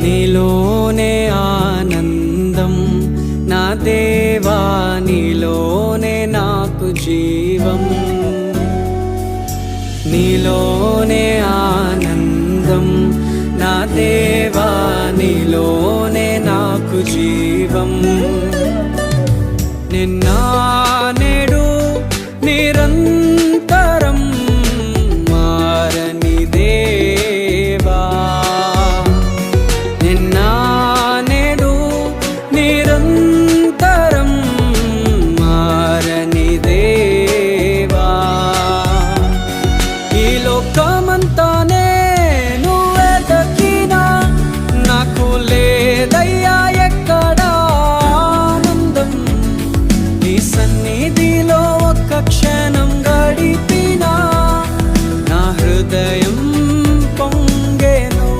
నీలోనే ఆనందం నా దేవా, నీలోనే నాకు జీవం. నీలోనే ఆనందం నా దేవా, నీలోనే నాకు జీవం. నిన్న నేడు నిరంతరం